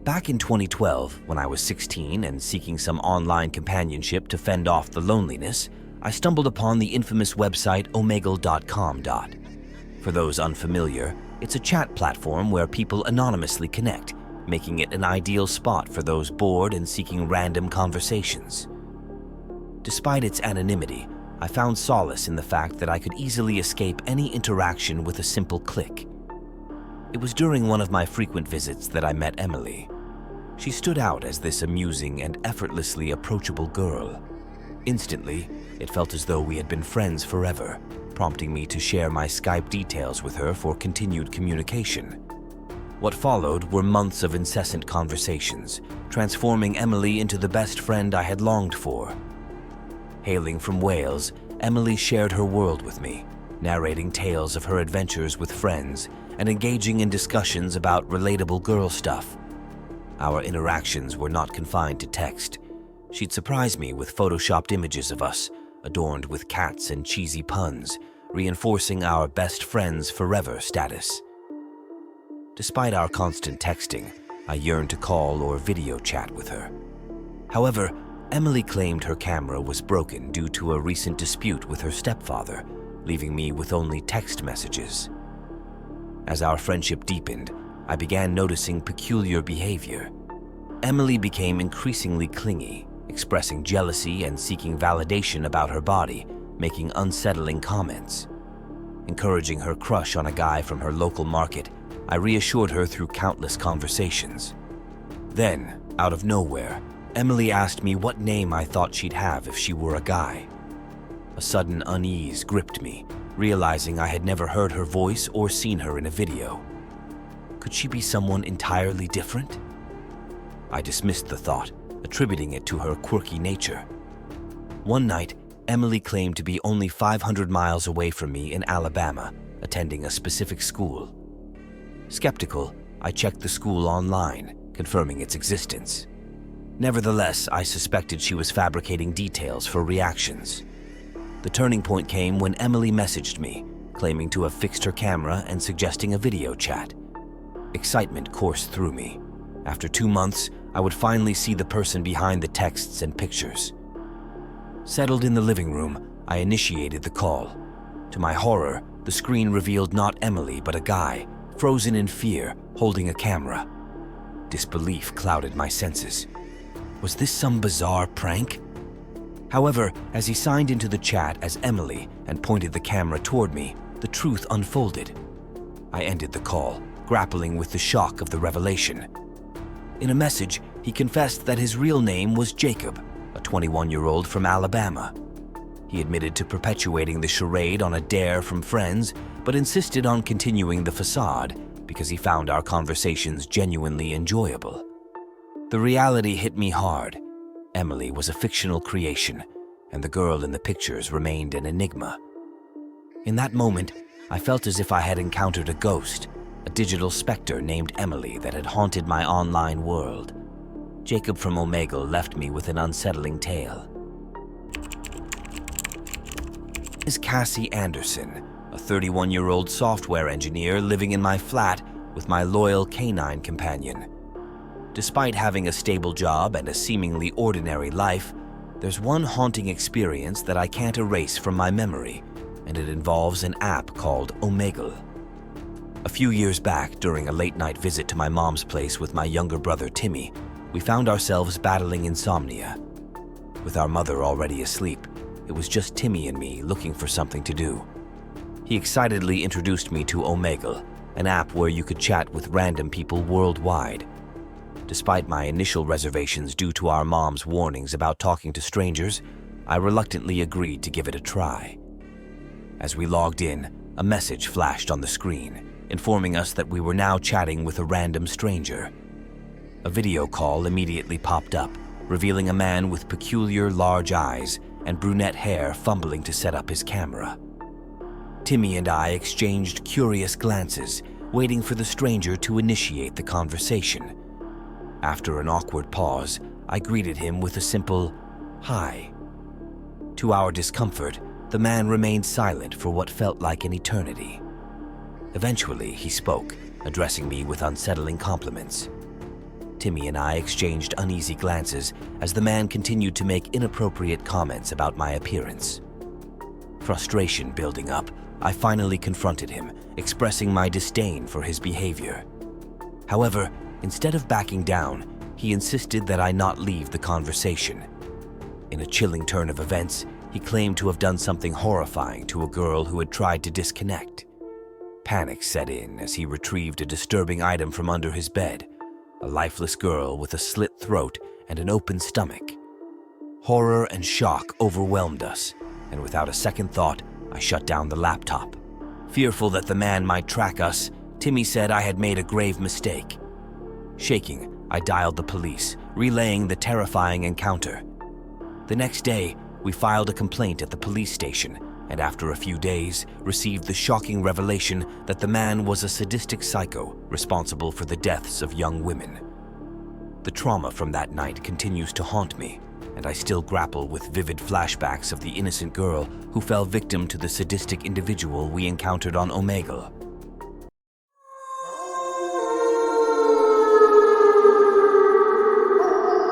Back in 2012, when I was 16 and seeking some online companionship to fend off the loneliness, I stumbled upon the infamous website Omegle.com. For those unfamiliar, it's a chat platform where people anonymously connect, making it an ideal spot for those bored and seeking random conversations. Despite its anonymity, I found solace in the fact that I could easily escape any interaction with a simple click. It was during one of my frequent visits that I met Emily. She stood out as this amusing and effortlessly approachable girl. Instantly, it felt as though we had been friends forever, prompting me to share my Skype details with her for continued communication. What followed were months of incessant conversations, transforming Emily into the best friend I had longed for. Hailing from Wales, Emily shared her world with me, narrating tales of her adventures with friends and engaging in discussions about relatable girl stuff. Our interactions were not confined to text. She'd surprise me with photoshopped images of us, adorned with cats and cheesy puns, reinforcing our best friends forever status. Despite our constant texting, I yearned to call or video chat with her. However, Emily claimed her camera was broken due to a recent dispute with her stepfather, leaving me with only text messages. As our friendship deepened, I began noticing peculiar behavior. Emily became increasingly clingy, expressing jealousy and seeking validation about her body, making unsettling comments. Encouraging her crush on a guy from her local market, I reassured her through countless conversations. Then, out of nowhere, Emily asked me what name I thought she'd have if she were a guy. A sudden unease gripped me, realizing I had never heard her voice or seen her in a video. Could she be someone entirely different? I dismissed the thought, attributing it to her quirky nature. One night, Emily claimed to be only 500 miles away from me in Alabama, attending a specific school. Skeptical, I checked the school online, confirming its existence. Nevertheless, I suspected she was fabricating details for reactions. The turning point came when Emily messaged me, claiming to have fixed her camera and suggesting a video chat. Excitement coursed through me. After 2 months, I would finally see the person behind the texts and pictures. Settled in the living room, I initiated the call. To my horror, the screen revealed not Emily but a guy, frozen in fear, holding a camera. Disbelief clouded my senses. Was this some bizarre prank? However, as he signed into the chat as Emily and pointed the camera toward me, the truth unfolded. I ended the call, grappling with the shock of the revelation. In a message, he confessed that his real name was Jacob, a 21-year-old from Alabama. He admitted to perpetuating the charade on a dare from friends, but insisted on continuing the facade because he found our conversations genuinely enjoyable. The reality hit me hard. Emily was a fictional creation, and the girl in the pictures remained an enigma. In that moment, I felt as if I had encountered a ghost, a digital specter named Emily that had haunted my online world. Jacob from Omegle left me with an unsettling tale. Is Cassie Anderson, a 31-year-old software engineer living in my flat with my loyal canine companion. Despite having a stable job and a seemingly ordinary life, there's one haunting experience that I can't erase from my memory, and it involves an app called Omegle. A few years back, during a late-night visit to my mom's place with my younger brother Timmy, we found ourselves battling insomnia. With our mother already asleep, it was just Timmy and me looking for something to do. He excitedly introduced me to Omegle, an app where you could chat with random people worldwide. Despite my initial reservations due to our mom's warnings about talking to strangers, I reluctantly agreed to give it a try. As we logged in, a message flashed on the screen, informing us that we were now chatting with a random stranger. A video call immediately popped up, revealing a man with peculiar large eyes and brunette hair fumbling to set up his camera. Timmy and I exchanged curious glances, waiting for the stranger to initiate the conversation. After an awkward pause, I greeted him with a simple, "Hi." To our discomfort, the man remained silent for what felt like an eternity. Eventually, he spoke, addressing me with unsettling compliments. Timmy and I exchanged uneasy glances as the man continued to make inappropriate comments about my appearance. Frustration building up, I finally confronted him, expressing my disdain for his behavior. However, instead of backing down, he insisted that I not leave the conversation. In a chilling turn of events, he claimed to have done something horrifying to a girl who had tried to disconnect. Panic set in as he retrieved a disturbing item from under his bed, a lifeless girl with a slit throat and an open stomach. Horror and shock overwhelmed us, and without a second thought, I shut down the laptop. Fearful that the man might track us, Timmy said I had made a grave mistake. Shaking, I dialed the police, relaying the terrifying encounter. The next day, we filed a complaint at the police station, and after a few days, received the shocking revelation that the man was a sadistic psycho responsible for the deaths of young women. The trauma from that night continues to haunt me, and I still grapple with vivid flashbacks of the innocent girl who fell victim to the sadistic individual we encountered on Omegle.